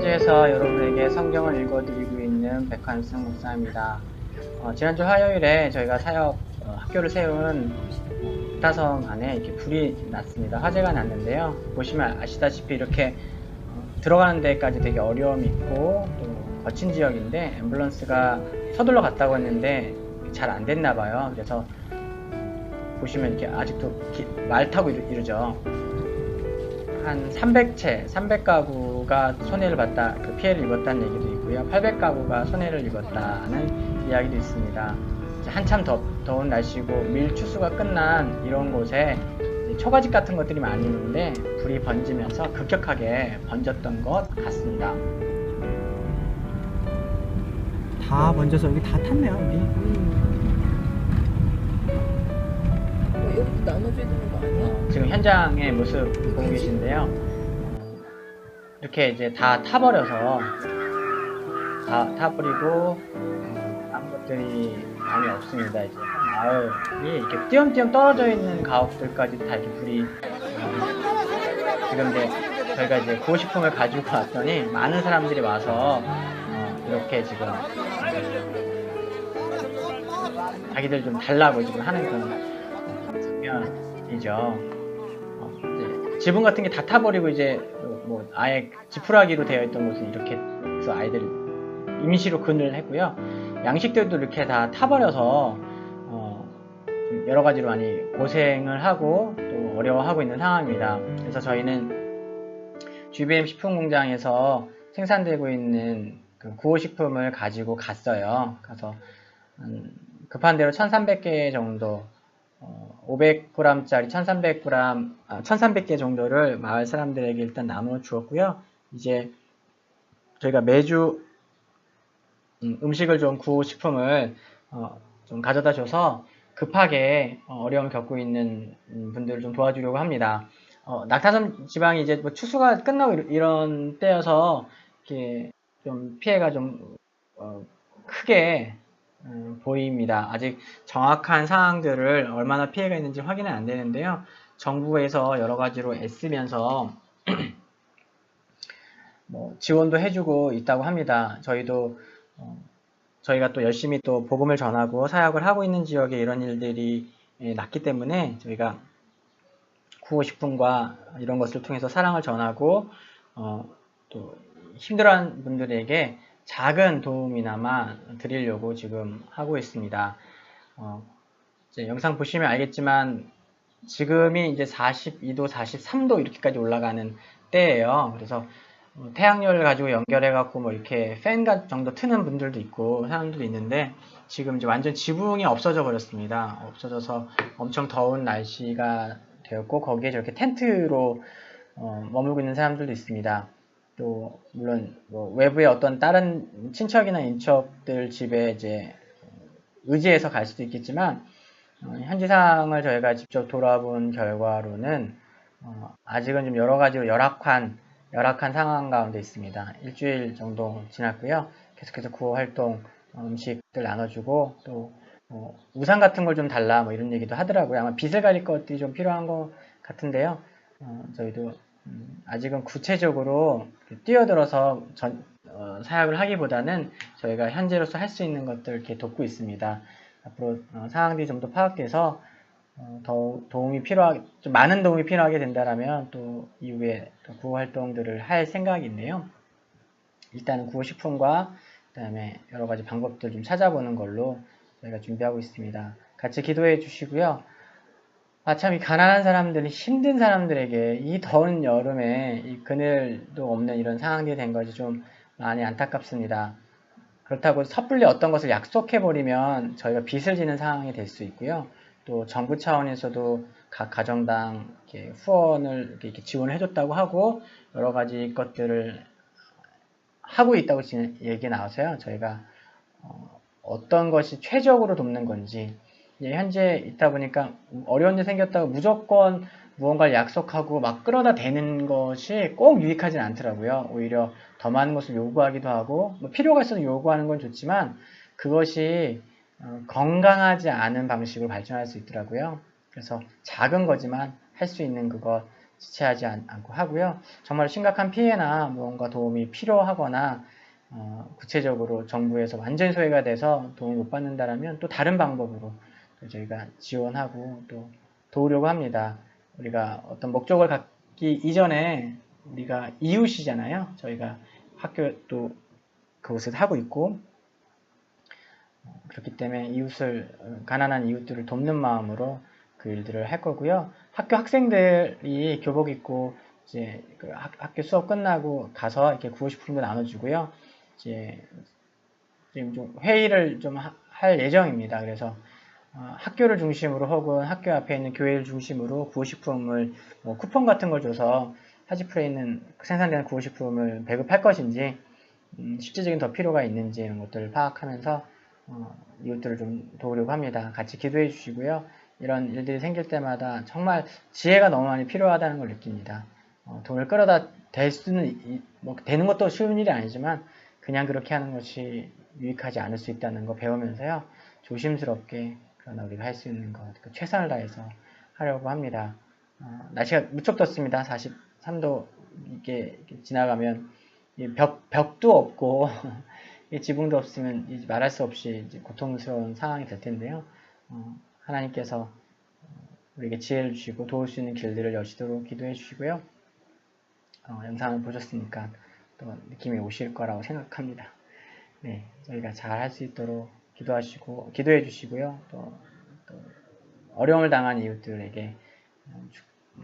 현지에서 여러분에게 성경을 읽어드리고 있는 백환승 목사입니다. 지난주 화요일에 저희가 사역 학교를 세운 부타성 안에 이렇게 불이 났습니다. 화재가 났는데요. 보시면 아시다시피 이렇게 들어가는 데까지 되게 어려움이 있고 또 거친 지역인데 앰뷸런스가 서둘러 갔다고 했는데 잘 안 됐나 봐요. 그래서 보시면 이렇게 아직도 말 타고 이러죠. 한 300가구가 손해를 봤다, 피해를 입었다는 얘기도 있고요. 800가구가 손해를 입었다는 이야기도 있습니다. 한참 더운 날씨고 밀추수가 끝난 이런 곳에 초가집 같은 것들이 많이 있는데 불이 번지면서 급격하게 번졌던 것 같습니다. 다 번져서 여기 다 탔네요, 여기. 여기도 나눠줘야 되는 거 아니야? 지금 현장의 모습 보고 계신데요. 이렇게 이제 다 타버려서 다 타버리고 아무 것들이 많이 없습니다. 이제 마을이 이렇게 띄엄띄엄 떨어져 있는 가옥들까지 다 이렇게 불이 지금 이제 저희가 이제 구호식품을 가지고 왔더니 많은 사람들이 와서 이렇게 지금 자기들 좀 달라고 지금 하는 그런 장면이죠. 이제 지붕 같은 게 다 타버리고 이제 뭐 아예 지푸라기로 되어 있던 곳은 이렇게 해서 아이들 임시로 그늘을 했고요. 양식들도 이렇게 다 타버려서 좀 여러 가지로 많이 고생을 하고 또 어려워하고 있는 상황입니다. 그래서 저희는 GBM 식품공장에서 생산되고 있는 그 구호식품을 가지고 갔어요. 가서 급한 대로 1300개 정도 500g짜리 1300개 정도를 마을 사람들에게 일단 나누어 주었고요. 이제 저희가 매주 음식을 좀 구호식품을 좀 가져다 줘서 급하게 어려움을 겪고 있는 분들을 좀 도와주려고 합니다. 낙타섬 지방이 이제 뭐 추수가 끝나고 이런 때여서 이렇게 좀 피해가 좀 크게 보입니다. 아직 정확한 상황들을 얼마나 피해가 있는지 확인은 안 되는데요. 정부에서 여러 가지로 애쓰면서 뭐 지원도 해주고 있다고 합니다. 저희가 또 열심히 또 복음을 전하고 사역을 하고 있는 지역에 이런 일들이 났기 때문에 저희가 구호식품과 이런 것을 통해서 사랑을 전하고 또 힘들어하는 분들에게 작은 도움이나마 드리려고 지금 하고 있습니다. 이제 영상 보시면 알겠지만 지금이 이제 42도, 43도 이렇게까지 올라가는 때예요. 그래서 태양열을 가지고 연결해갖고 뭐 이렇게 팬 정도 트는 분들도 있고 사람들도 있는데 지금 이제 완전 지붕이 없어져 버렸습니다. 없어져서 엄청 더운 날씨가 되었고 거기에 저렇게 텐트로 머물고 있는 사람들도 있습니다. 또 물론 뭐 외부의 어떤 다른 친척이나 인척들 집에 이제 의지해서 갈 수도 있겠지만 현지 상황을 저희가 직접 돌아본 결과로는 아직은 좀 여러 가지로 열악한 상황 가운데 있습니다. 일주일 정도 지났고요. 계속해서 구호 활동 음식들 나눠주고 또 우산 같은 걸 좀 달라 뭐 이런 얘기도 하더라고요. 아마 빗을 가릴 것들이 좀 필요한 것 같은데요. 저희도 아직은 구체적으로 뛰어들어서 사역을 하기보다는 저희가 현재로서 할 수 있는 것들 이렇게 돕고 있습니다. 앞으로 상황들이 좀 더 파악돼서 더 좀 많은 도움이 필요하게 된다면 또 이후에 또 구호 활동들을 할 생각인데요. 일단은 구호식품과 그다음에 여러 가지 방법들 좀 찾아보는 걸로 저희가 준비하고 있습니다. 같이 기도해 주시고요. 참 이 가난한 사람들이 힘든 사람들에게 이 더운 여름에 이 그늘도 없는 이런 상황이 된 것이 좀 많이 안타깝습니다. 그렇다고 섣불리 어떤 것을 약속해버리면 저희가 빚을 지는 상황이 될 수 있고요. 또 정부 차원에서도 각 가정당 이렇게 후원을 이렇게 지원을 해줬다고 하고 여러 가지 것들을 하고 있다고 얘기 나와서요. 저희가 어떤 것이 최적으로 돕는 건지 현재 있다 보니까 어려운 일 생겼다고 무조건 무언가를 약속하고 막 끌어다 대는 것이 꼭 유익하진 않더라고요. 오히려 더 많은 것을 요구하기도 하고 뭐 필요가 있어서 요구하는 건 좋지만 그것이 건강하지 않은 방식으로 발전할 수 있더라고요. 그래서 작은 거지만 할 수 있는 그것 지체하지 않고 하고요. 정말 심각한 피해나 뭔가 도움이 필요하거나 구체적으로 정부에서 완전 소외가 돼서 도움을 못 받는다라면 또 다른 방법으로 또 저희가 지원하고 또 도우려고 합니다. 우리가 어떤 목적을 갖기 이전에 우리가 이웃이잖아요. 저희가 학교도 그곳을 하고 있고 그렇기 때문에 가난한 이웃들을 돕는 마음으로 그 일들을 할 거고요. 학교 학생들이 교복 입고 이제 그 학교 수업 끝나고 가서 이렇게 구호식품도 나눠주고요. 이제 지금 좀 회의를 좀 할 예정입니다. 그래서 학교를 중심으로 혹은 학교 앞에 있는 교회를 중심으로 구호식품을 뭐 쿠폰 같은 걸 줘서 하지풀에 있는 생산되는 구호식품을 배급할 것인지 실질적인 더 필요가 있는지 이런 것들을 파악하면서 이웃들을 좀 도우려고 합니다. 같이 기도해 주시고요. 이런 일들이 생길 때마다 정말 지혜가 너무 많이 필요하다는 걸 느낍니다. 돈을 끌어다 댈 수는 뭐 되는 것도 쉬운 일이 아니지만 그냥 그렇게 하는 것이 유익하지 않을 수 있다는 거 배우면서요. 조심스럽게 그러나 우리가 할 수 있는 것 최선을 다해서 하려고 합니다. 날씨가 무척 덥습니다. 43도 이렇게 지나가면 벽도 없고 지붕도 없으면 말할 수 없이 고통스러운 상황이 될 텐데요. 하나님께서 우리에게 지혜를 주시고 도울 수 있는 길들을 여시도록 기도해 주시고요. 영상을 보셨으니까 또 느낌이 오실 거라고 생각합니다. 네, 저희가 잘 할 수 있도록 기도해 주시고요. 또 어려움을 당한 이웃들에게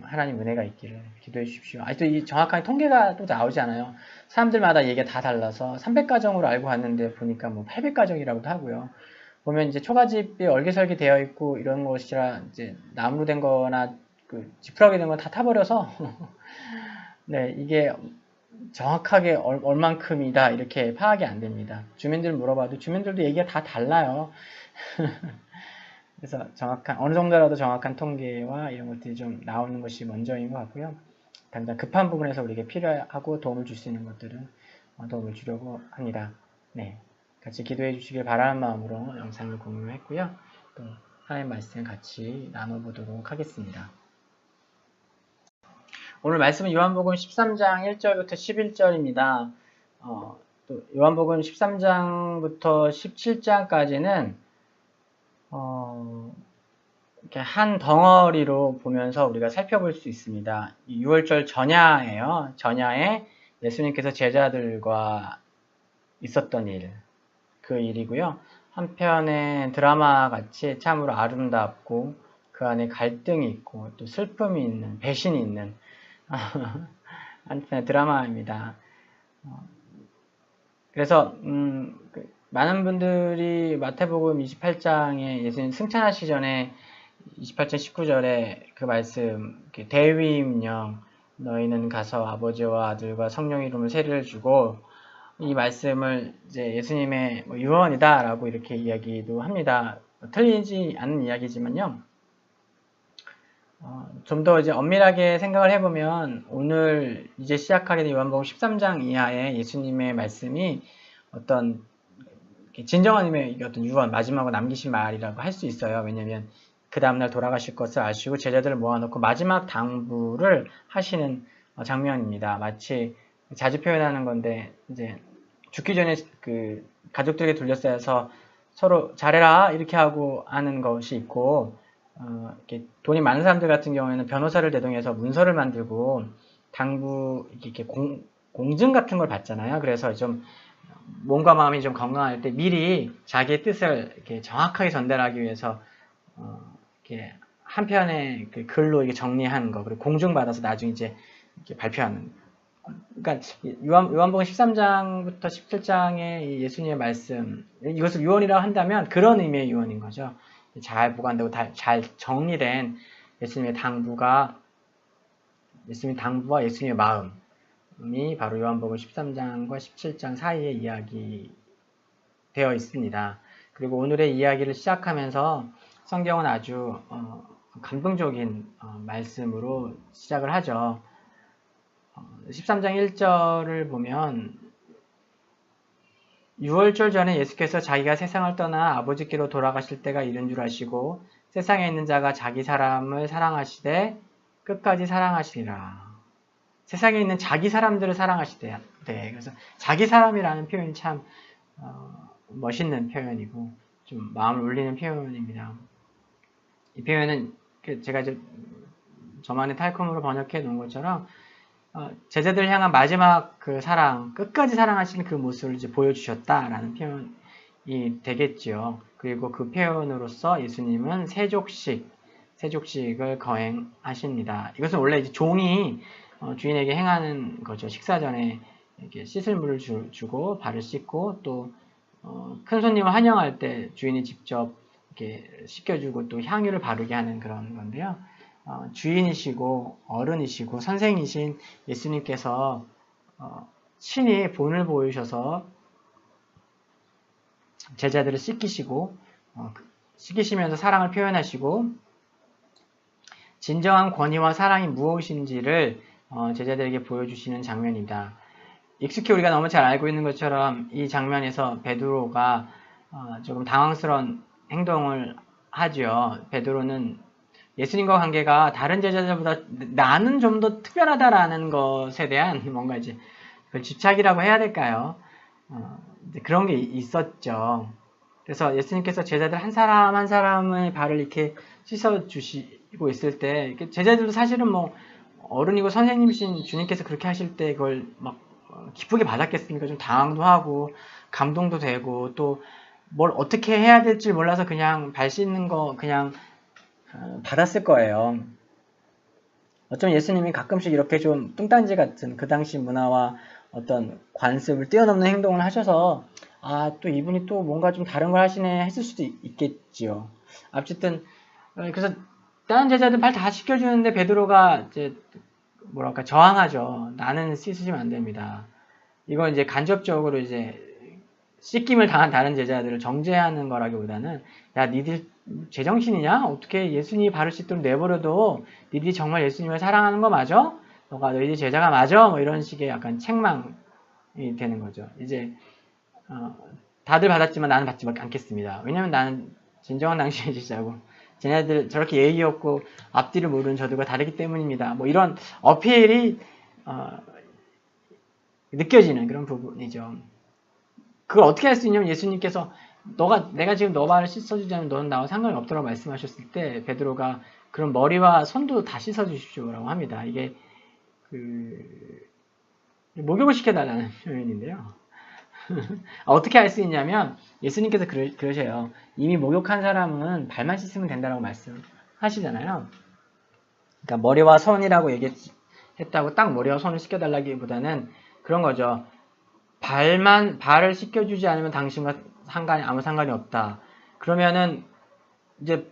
하나님 은혜가 있기를 기도해 주십시오. 아직도 이 정확한 통계가 또 나오지 않아요. 사람들마다 얘기가 다 달라서 300가정으로 알고 왔는데 보니까 뭐 800가정이라고도 하고요. 보면 이제 초가집이 얼개설계 되어 있고 이런 것이라 이제 나무로 된 거나 그 지푸라기 된 건 다 타버려서 네, 이게 정확하게 얼만큼이다 이렇게 파악이 안 됩니다. 주민들 물어봐도 주민들도 얘기가 다 달라요. 그래서 어느 정도라도 정확한 통계와 이런 것들이 좀 나오는 것이 먼저인 것 같고요. 당장 급한 부분에서 우리에게 필요하고 도움을 줄 수 있는 것들은 도움을 주려고 합니다. 네, 같이 기도해 주시길 바라는 마음으로 영상을 공유했고요. 또 하나님 말씀 같이 나눠보도록 하겠습니다. 오늘 말씀은 요한복음 13장 1절부터 11절입니다. 또 요한복음 13장부터 17장까지는 이렇게 한 덩어리로 보면서 우리가 살펴볼 수 있습니다. 6월절 전야예요. 전야에 예수님께서 제자들과 있었던 일, 그 일이고요. 한편의 드라마 같이 참으로 아름답고 그 안에 갈등이 있고 또 슬픔이 있는, 배신이 있는 한편의 드라마입니다. 그래서 많은 분들이 마태복음 28장에 예수님 승천하시기 전에 28장 19절에 그 말씀, 대위임령 너희는 가서 아버지와 아들과 성령의 이름으로 세례를 주고, 이 말씀을 이제 예수님의 유언이다 라고 이렇게 이야기도 합니다. 틀리지 않은 이야기지만요. 좀 더 이제 엄밀하게 생각을 해보면 오늘 이제 시작하게 된 요한복음 13장 이하의 예수님의 말씀이 어떤 진정한 의미의 어떤 유언, 마지막으로 남기신 말이라고 할 수 있어요. 왜냐하면 그 다음날 돌아가실 것을 아시고 제자들을 모아놓고 마지막 당부를 하시는 장면입니다. 마치 자주 표현하는 건데 이제 죽기 전에 그 가족들에게 둘러싸여서 서로 잘해라 이렇게 하고 하는 것이 있고, 이렇게 돈이 많은 사람들 같은 경우에는 변호사를 대동해서 문서를 만들고 당부 이렇게 공증 같은 걸 받잖아요. 그래서 좀 몸과 마음이 좀 건강할 때 미리 자기의 뜻을 이렇게 정확하게 전달하기 위해서 이렇게 한 편의 그 글로 이렇게 정리하는 거, 그리고 공증받아서 나중에 이제 이렇게 발표하는. 그러니까 요한복음 13장부터 17장의 예수님의 말씀, 이것을 유언이라고 한다면 그런 의미의 유언인 거죠. 잘 보관되고 잘 정리된 예수님의 당부와 예수님의 마음이 바로 요한복음 13장과 17장 사이에 이야기 되어 있습니다. 그리고 오늘의 이야기를 시작하면서 성경은 아주 감동적인 말씀으로 시작을 하죠. 13장 1절을 보면 6월절 전에 예수께서 자기가 세상을 떠나 아버지께로 돌아가실 때가 이른 줄 아시고 세상에 있는 자가 자기 사람을 사랑하시되 끝까지 사랑하시리라. 세상에 있는 자기 사람들을 사랑하시대. 네, 그래서 자기 사람이라는 표현이 참 멋있는 표현이고 좀 마음을 울리는 표현입니다. 이 표현은 제가 이제 저만의 탈콤으로 번역해 놓은 것처럼 제자들 향한 마지막 그 사랑, 끝까지 사랑하시는 그 모습을 이제 보여주셨다라는 표현이 되겠지요. 그리고 그 표현으로서 예수님은 세족식을 거행하십니다. 이것은 원래 이제 종이 주인에게 행하는 거죠. 식사 전에 이렇게 씻을 물을 주고 발을 씻고 또 큰 손님을 환영할 때 주인이 직접 이렇게 씻겨주고 또 향유를 바르게 하는 그런 건데요. 주인이시고 어른이시고 선생이신 예수님께서 친히 본을 보이셔서 제자들을 씻기시면서 사랑을 표현하시고 진정한 권위와 사랑이 무엇인지를 제자들에게 보여주시는 장면입니다. 익숙히 우리가 너무 잘 알고 있는 것처럼 이 장면에서 베드로가 조금 당황스러운 행동을 하죠. 베드로는 예수님과 관계가 다른 제자들보다 나는 좀 더 특별하다라는 것에 대한 뭔가 이제 집착이라고 해야 될까요? 그런 게 있었죠. 그래서 예수님께서 제자들 한 사람 한 사람의 발을 이렇게 씻어주시고 있을 때 제자들도 사실은 뭐 어른이고 선생님이신 주님께서 그렇게 하실 때 그걸 막 기쁘게 받았겠습니까? 좀 당황도 하고 감동도 되고 또 뭘 어떻게 해야 될지 몰라서 그냥 발 씻는 거 그냥 받았을 거예요. 어쩌면 예수님이 가끔씩 이렇게 좀 뚱딴지 같은 그 당시 문화와 어떤 관습을 뛰어넘는 행동을 하셔서 또 이분이 또 뭔가 좀 다른 걸 하시네 했을 수도 있겠지요. 어쨌든 그래서 다른 제자들 발 다 씻겨주는데 베드로가 이제 뭐랄까 저항하죠. 나는 씻으시면 안 됩니다. 이건 이제 간접적으로 이제 씻김을 당한 다른 제자들을 정죄하는 거라기보다는 야 니들 제정신이냐? 어떻게 예수님이 발을 씻도록 내버려도 니들이 정말 예수님을 사랑하는 거 맞아? 너희들 제자가 맞아? 뭐 이런 식의 약간 책망이 되는 거죠. 이제 다들 받았지만 나는 받지 않겠습니다. 왜냐면 나는 진정한 당신의 제자고 쟤네들 저렇게 예의 없고 앞뒤를 모르는 저들과 다르기 때문입니다. 뭐 이런 어필이 느껴지는 그런 부분이죠. 그걸 어떻게 할 수 있냐면 예수님께서 내가 지금 너 발을 씻어주지 않으면 너는 나와 상관이 없다고 말씀하셨을 때 베드로가 그럼 머리와 손도 다 씻어주십시오라고 합니다. 이게 목욕을 시켜달라는 표현인데요. 어떻게 할 수 있냐면 예수님께서 그러셔요. 이미 목욕한 사람은 발만 씻으면 된다라고 말씀하시잖아요. 그러니까 머리와 손이라고 얘기했다고 딱 머리와 손을 씻겨달라기보다는 그런 거죠. 발을 씻겨주지 않으면 당신과 아무 상관이 없다. 그러면은 이제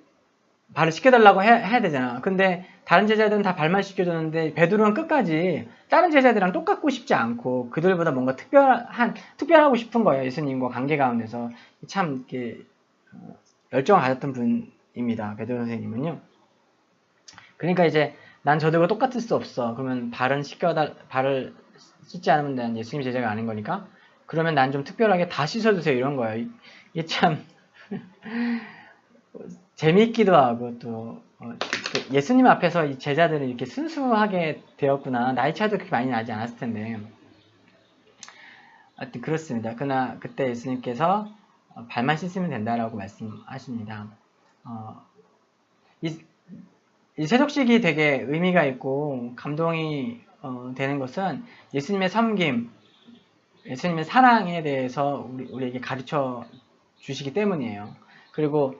발을 씻겨달라고 해야 되잖아. 근데 다른 제자들은 다 발만 씻겨줬는데 베드로는 끝까지 다른 제자들이랑 똑같고 싶지 않고 그들보다 뭔가 특별하고 싶은 거예요. 예수님과 관계 가운데서 참 이렇게 열정을 가졌던 분입니다. 베드로 선생님은요. 그러니까 이제 난 저들과 똑같을 수 없어. 그러면 발을 씻지 않으면 난 예수님 제자가 아닌 거니까 그러면 난 좀 특별하게 다 씻어주세요 이런 거예요. 이게 참 재미있기도 하고 또 예수님 앞에서 이 제자들은 이렇게 순수하게 되었구나. 나이 차이도 그렇게 많이 나지 않았을 텐데 하여튼 그렇습니다. 그러나 그때 예수님께서 발만 씻으면 된다라고 말씀하십니다. 이 세족식이 되게 의미가 있고 감동이 되는 것은 예수님의 섬김, 예수님의 사랑에 대해서 우리에게 가르쳐 주시기 때문이에요. 그리고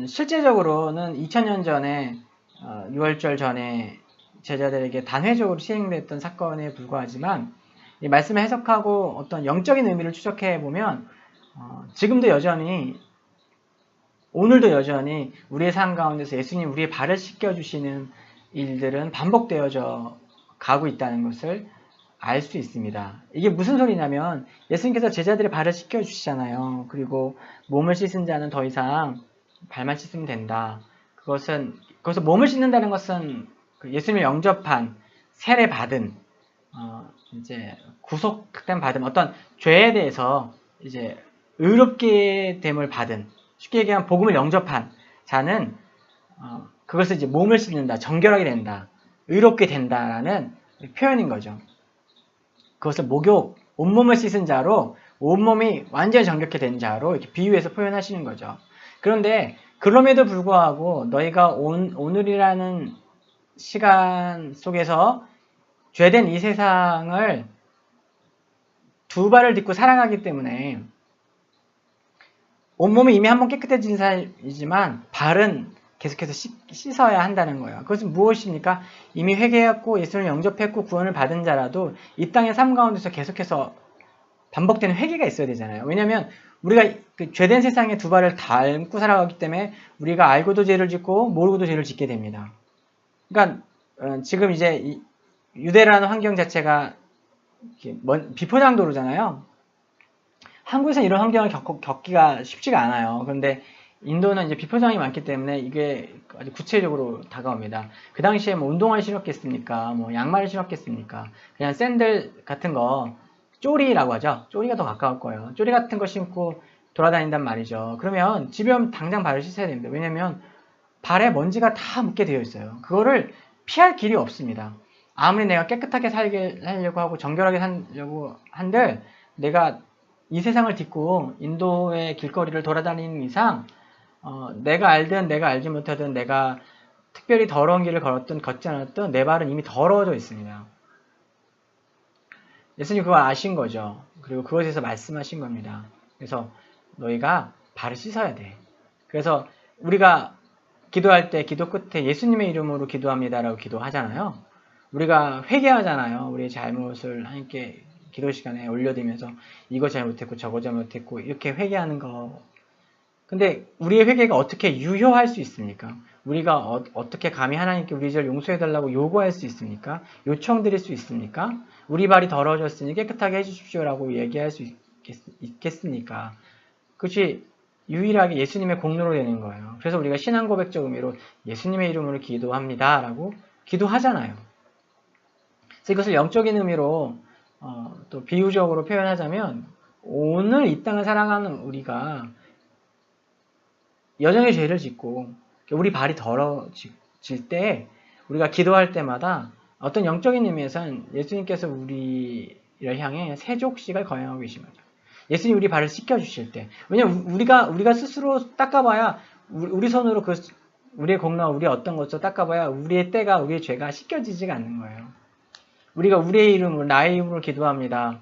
실제적으로는 2000년 전에 6월절 전에 제자들에게 단회적으로 시행됐던 사건에 불과하지만 이 말씀을 해석하고 어떤 영적인 의미를 추적해 보면 지금도 오늘도 여전히 우리의 삶 가운데서 예수님 우리의 발을 씻겨주시는 일들은 반복되어져 가고 있다는 것을 알 수 있습니다. 이게 무슨 소리냐면 예수님께서 제자들의 발을 씻겨주시잖아요. 그리고 몸을 씻은 자는 더 이상 발만 씻으면 된다. 거기서 몸을 씻는다는 것은 예수님을 영접한, 세례받은, 이제 구속된 받은 어떤 죄에 대해서 이제 의롭게 됨을 받은, 쉽게 얘기하면 복음을 영접한 자는 그것을 이제 몸을 씻는다, 정결하게 된다, 의롭게 된다라는 표현인 거죠. 그것을 목욕, 온몸을 씻은 자로 온몸이 완전히 정결케 된 자로 이렇게 비유해서 표현하시는 거죠. 그런데 그럼에도 불구하고 너희가 오늘이라는 시간 속에서 죄된 이 세상을 두 발을 딛고 살아가기 때문에 온몸이 이미 한번 깨끗해진 사람이지만 발은 계속해서 씻어야 한다는 거예요. 그것은 무엇입니까? 이미 회개했고 예수를 영접했고 구원을 받은 자라도 이 땅의 삶 가운데서 계속해서 반복되는 회개가 있어야 되잖아요. 왜냐하면 우리가 그 죄된 세상에 두 발을 닳고 살아가기 때문에 우리가 알고도 죄를 짓고 모르고도 죄를 짓게 됩니다. 그러니까 지금 이제 유대라는 환경 자체가 비포장도로잖아요. 한국에서는 이런 환경을 겪기가 쉽지가 않아요. 그런데 인도는 이제 비포장이 많기 때문에 이게 아주 구체적으로 다가옵니다. 그 당시에 뭐 운동화를 신었겠습니까? 뭐 양말을 신었겠습니까? 그냥 샌들 같은 거, 쪼리라고 하죠. 쪼리가 더 가까울 거예요. 쪼리 같은 거 신고 돌아다닌단 말이죠. 그러면 집에 오면 당장 발을 씻어야 됩니다. 왜냐면 발에 먼지가 다 묻게 되어 있어요. 그거를 피할 길이 없습니다. 아무리 내가 깨끗하게 살려고 하고 정결하게 살려고 한들 내가 이 세상을 딛고 인도의 길거리를 돌아다니는 이상 내가 알든 내가 알지 못하든 내가 특별히 더러운 길을 걸었든 걷지 않았든 내 발은 이미 더러워져 있습니다. 예수님 그걸 아신 거죠. 그리고 그것에서 말씀하신 겁니다. 그래서 너희가 발을 씻어야 돼. 그래서 우리가 기도할 때 기도 끝에 예수님의 이름으로 기도합니다라고 기도하잖아요. 우리가 회개하잖아요. 우리의 잘못을 하나님께 기도 시간에 올려드리면서 이거 잘못했고 저거 잘못했고 이렇게 회개하는 거. 근데 우리의 회개가 어떻게 유효할 수 있습니까? 우리가 어떻게 감히 하나님께 우리 죄를 용서해달라고 요구할 수 있습니까? 요청드릴 수 있습니까? 우리 발이 더러워졌으니 깨끗하게 해주십시오라고 얘기할 수 있겠습니까? 그것이 유일하게 예수님의 공로로 되는 거예요. 그래서 우리가 신앙 고백적 의미로 예수님의 이름으로 기도합니다 라고 기도하잖아요. 그래서 이것을 영적인 의미로 또 비유적으로 표현하자면 오늘 이 땅을 살아가는 우리가 여전히 죄를 짓고 우리 발이 더러워질 때 우리가 기도할 때마다 어떤 영적인 의미에서는 예수님께서 우리를 향해 세족식을 거행하고 계신 거죠. 예수님 우리 발을 씻겨주실 때. 왜냐면 우리가 스스로 닦아봐야 우리 손으로 우리의 공로와 우리의 어떤 것을 닦아봐야 우리의 때가 우리의 죄가 씻겨지지가 않는 거예요. 우리가 우리의 이름으로 나의 이름으로 기도합니다.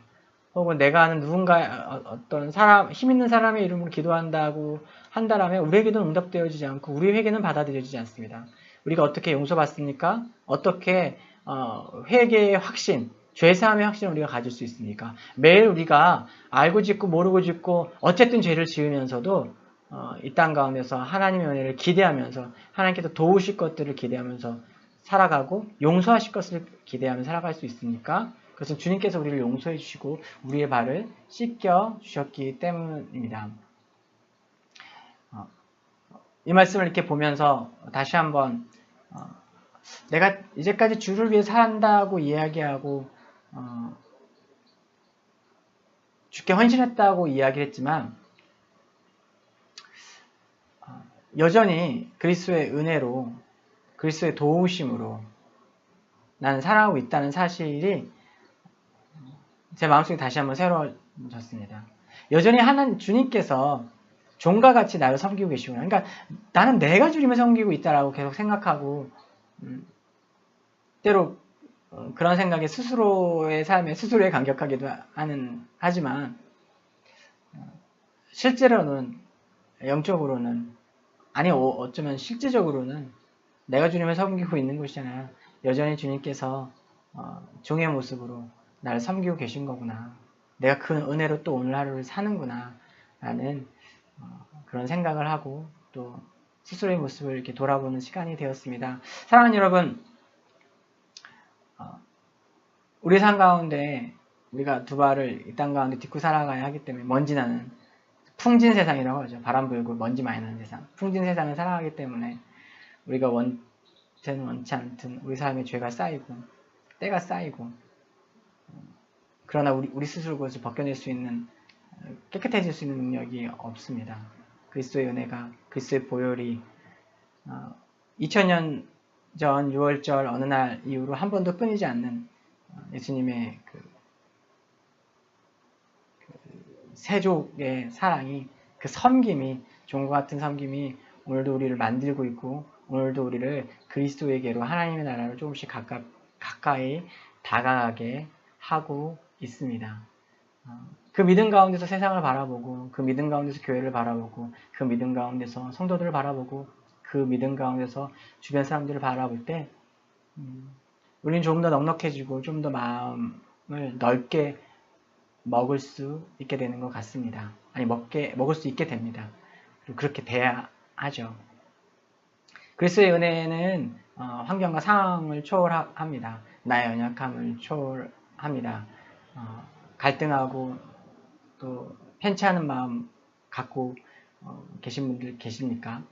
혹은 내가 아는 누군가 어떤 사람 힘 있는 사람의 이름으로 기도한다고 한다라면 우리의 기도는 응답되어지지 않고 우리의 회개는 받아들여지지 않습니다. 우리가 어떻게 용서받습니까? 어떻게 회개의 확신, 죄사함의 확신을 우리가 가질 수 있습니까? 매일 우리가 알고 짓고 모르고 짓고 어쨌든 죄를 지으면서도 이 땅 가운데서 하나님의 은혜를 기대하면서 하나님께서 도우실 것들을 기대하면서 살아가고 용서하실 것을 기대하며 살아갈 수 있습니까? 그것은 주님께서 우리를 용서해 주시고 우리의 발을 씻겨 주셨기 때문입니다. 이 말씀을 이렇게 보면서 다시 한번 내가 이제까지 주를 위해 산다고 이야기하고 주께 헌신했다고 이야기를 했지만 여전히 그리스도의 은혜로 그리스도의 도우심으로 나는 살아가고 있다는 사실이 제 마음속에 다시 한번 새로워졌습니다. 여전히 하나님 주님께서 종과 같이 나를 섬기고 계시구나. 그러니까 나는 내가 주님을 섬기고 있다라고 계속 생각하고 때로 그런 생각에 스스로의 삶에 스스로에 감격하기도 하지만 실제로는 영적으로는 아니 어쩌면 실제적으로는 내가 주님을 섬기고 있는 것이잖아요. 여전히 주님께서 종의 모습으로 나를 섬기고 계신 거구나. 내가 그 은혜로 또 오늘 하루를 사는구나 라는 그런 생각을 하고 또 스스로의 모습을 이렇게 돌아보는 시간이 되었습니다. 사랑하는 여러분, 우리 삶 가운데 우리가 두 발을 이 땅 가운데 딛고 살아가야 하기 때문에 먼지 나는 풍진 세상이라고 하죠. 바람 불고 먼지 많이 나는 세상. 풍진 세상을 살아가기 때문에 우리가 원든 원치 않든 우리 삶에 죄가 쌓이고 때가 쌓이고 그러나 우리 스스로 그것을 벗겨낼 수 있는 깨끗해질 수 있는 능력이 없습니다. 그리스도의 은혜가 그리스도의 보혈이 2000년 전 6월절 어느 날 이후로 한 번도 끊이지 않는 예수님의 세족의 사랑이, 그 섬김이, 종과 같은 섬김이 오늘도 우리를 만들고 있고, 오늘도 우리를 그리스도에게로, 하나님의 나라로 조금씩 가까이 다가가게 하고 있습니다. 그 믿음 가운데서 세상을 바라보고, 그 믿음 가운데서 교회를 바라보고, 그 믿음 가운데서 성도들을 바라보고, 그 믿음 가운데서 주변 사람들을 바라볼 때 우리는 조금 더 넉넉해지고 좀 더 마음을 넓게 먹을 수 있게 되는 것 같습니다. 아니, 먹을 수 있게 됩니다. 그리고 그렇게 돼야 하죠. 그리스도의 은혜는 환경과 상황을 초월합니다. 나의 연약함을 초월합니다. 갈등하고 또 편치 않은 마음 갖고 계신 분들 계십니까?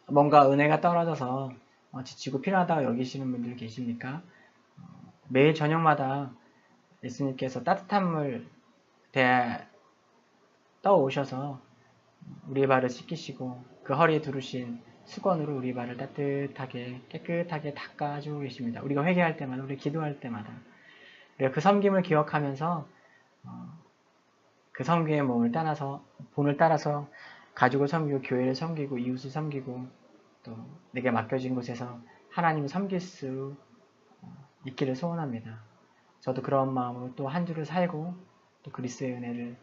뭔가 은혜가 떨어져서 지치고 피곤하다고 여기시는 분들 계십니까? 매일 저녁마다 예수님께서 따뜻한 물 떠오셔서 우리의 발을 씻기시고 그 허리에 두르신 수건으로 우리 발을 따뜻하게 깨끗하게 닦아주고 계십니다. 우리가 회개할 때마다, 우리 기도할 때마다 우리가 그 섬김을 기억하면서 그 섬김의 본을 따라서 가족을 섬기고 교회를 섬기고 이웃을 섬기고 또 내게 맡겨진 곳에서 하나님을 섬길 수 있기를 소원합니다. 저도 그런 마음으로 또 한 주를 살고 또 그리스도의 은혜를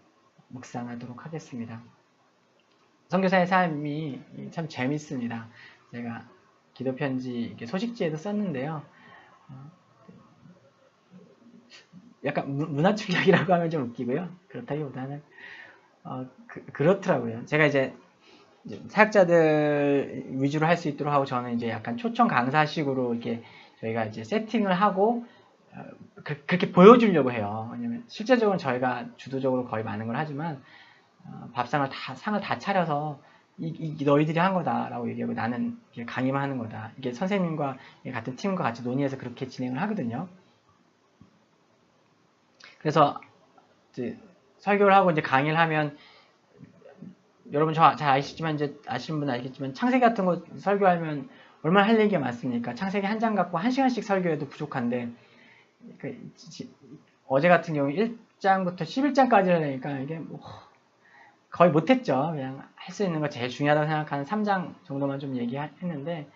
묵상하도록 하겠습니다. 선교사의 삶이 참 재밌습니다. 제가 기도편지 소식지에도 썼는데요. 약간 문화 충격이라고 하면 좀 웃기고요. 그렇다기보다는 그렇더라고요. 제가 이제 사역자들 위주로 할 수 있도록 하고 저는 이제 약간 초청 강사식으로 이렇게 저희가 이제 세팅을 하고 그렇게 보여주려고 해요. 왜냐면 실제적으로 저희가 주도적으로 거의 많은 걸 하지만 상을 다 차려서 너희들이 한 거다라고 얘기하고 나는 강의만 하는 거다. 이게 선생님과 같은 팀과 같이 논의해서 그렇게 진행을 하거든요. 그래서 이제 설교를 하고 이제 강의를 하면 여러분 잘 아시지만 이제 아시는 분은 알겠지만 창세기 같은 거 설교하면 얼마나 할 얘기가 많습니까? 창세기 한 장 갖고 1시간씩 설교해도 부족한데 어제 같은 경우 1장부터 11장까지 하려니까 이게 거의 못했죠. 그냥 할 수 있는 거 제일 중요하다고 생각하는 3장 정도만 좀 얘기했는데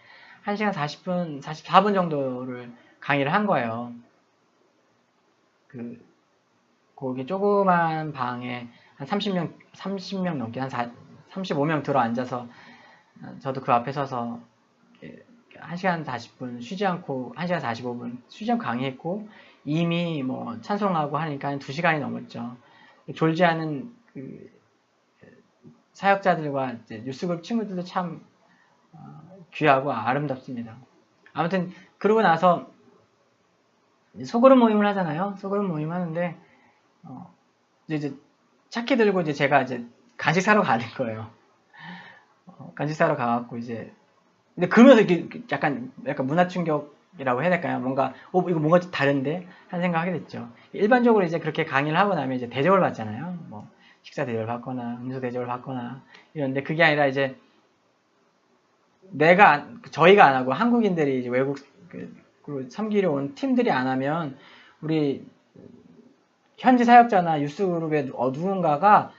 1시간 40분, 44분 정도를 강의를 한 거예요. 거기 조그만 방에 한 30명 넘게 한 35명 들어 앉아서 저도 그 앞에 서서 1시간 40분 쉬지 않고 1시간 45분 쉬지 않고 강의했고 이미 뭐 찬송하고 하니까 2시간이 넘었죠. 졸지 않은 사역자들과 이제 뉴스그룹 친구들도 참 귀하고 아름답습니다. 아무튼 그러고 나서 소그룹 모임을 하잖아요. 소그룹 모임 하는데 이제 차키 들고 이제 제가 이제 간식 사러 가는 거예요. 간식 사러 가갖고 이제 근데 그러면서 이렇게 약간 문화 충격이라고 해야 될까요? 뭔가 이거 뭔가 좀 다른데 하는 생각하게 됐죠. 일반적으로 이제 그렇게 강의를 하고 나면 이제 대접을 받잖아요. 뭐 식사 대접을 받거나 음료 대접을 받거나 이런데 그게 아니라 이제 저희가 안 하고 한국인들이 이제 외국 섬기러 온 팀들이 안 하면 우리 현지 사역자나 유스그룹의 누군가가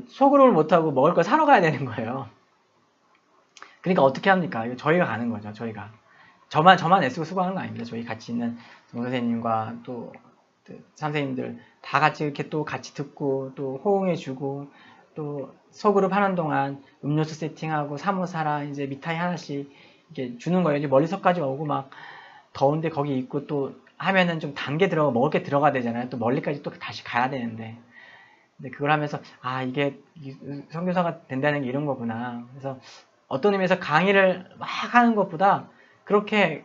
소그룹을 못하고 먹을 걸 사러 가야 되는 거예요. 그러니까 어떻게 합니까? 이거 저희가 가는 거죠. 저희가 저만 애쓰고 수고하는 거 아닙니다. 저희 같이 있는 정선생님과 또 선생님들 다 같이 이렇게 또 같이 듣고 또 호응해주고 또 소그룹 하는 동안 음료수 세팅하고 사모사랑 이제 미ठा이 하나씩 이렇게 주는 거예요. 이제 멀리서까지 오고 막 더운데 거기 있고 또 하면은 좀 단계 먹을 게 들어가야 되잖아요. 또 멀리까지 또 다시 가야 되는데. 근데 그걸 하면서 이게 선교사가 된다는 게 이런 거구나. 그래서 어떤 의미에서 강의를 막 하는 것보다 그렇게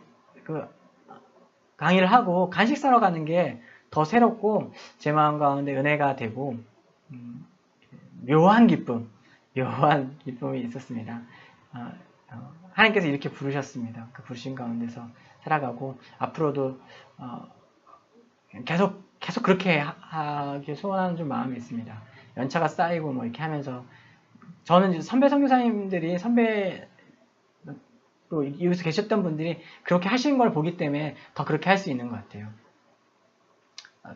강의를 하고 간식 사러 가는 게 더 새롭고 제 마음 가운데 은혜가 되고 묘한 기쁨이 있었습니다. 하나님께서 이렇게 부르셨습니다. 그 부르신 가운데서 살아가고 앞으로도 계속 그렇게 하기 소원하는 좀 마음이 있습니다. 연차가 쌓이고 뭐 이렇게 하면서 저는 선배 선교사님들이 또 여기서 계셨던 분들이 그렇게 하시는 걸 보기 때문에 더 그렇게 할 수 있는 것 같아요.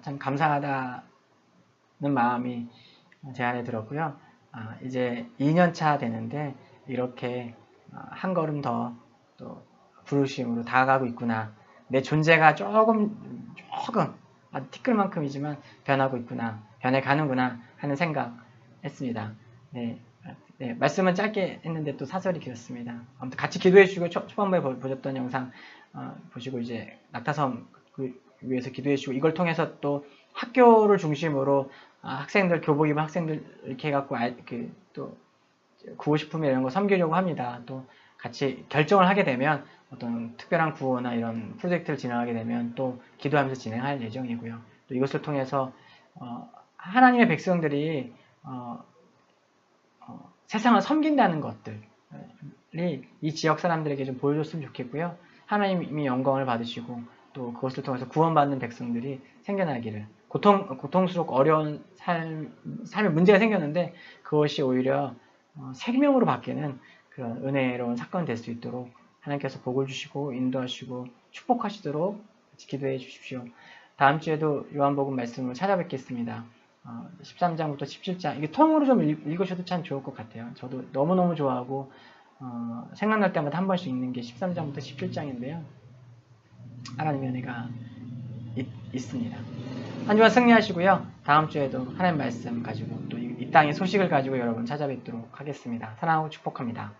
참 감사하다는 마음이 제 안에 들었고요. 이제 2년차 되는데 이렇게 한 걸음 더 또 부르심으로 다가가고 있구나. 내 존재가 조금 티끌만큼이지만 변하고 있구나. 변해가는구나 하는 생각 했습니다. 네, 말씀은 짧게 했는데 또 사설이 길었습니다. 아무튼 같이 기도해 주시고 초반부에 보셨던 영상 보시고 이제 낙타섬 위해서 기도해 주시고 이걸 통해서 또 학교를 중심으로 학생들 교복 입은 학생들 이렇게 해갖고 또 구호 식품 이런 거 섬기려고 합니다. 또 같이 결정을 하게 되면 어떤 특별한 구호나 이런 프로젝트를 진행하게 되면 또 기도하면서 진행할 예정이고요. 또 이것을 통해서 하나님의 백성들이 세상을 섬긴다는 것들이 이 지역 사람들에게 좀 보여줬으면 좋겠고요. 하나님이 영광을 받으시고 또 그것을 통해서 구원받는 백성들이 생겨나기를 고통스럽고 어려운 삶에 문제가 생겼는데 그것이 오히려 생명으로 바뀌는 그런 은혜로운 사건이 될 수 있도록 하나님께서 복을 주시고 인도하시고 축복하시도록 같이 기도해 주십시오. 다음 주에도 요한복음 말씀을 찾아뵙겠습니다. 13장부터 17장 이게 통으로 좀 읽으셔도 참 좋을 것 같아요. 저도 너무너무 좋아하고 생각날 때마다 한 번씩 읽는 게 13장부터 17장인데요. 하나님의 은혜가 있습니다. 한 주간 승리하시고요. 다음 주에도 하나님 말씀 가지고 또 이 땅의 소식을 가지고 여러분 찾아뵙도록 하겠습니다. 사랑하고 축복합니다.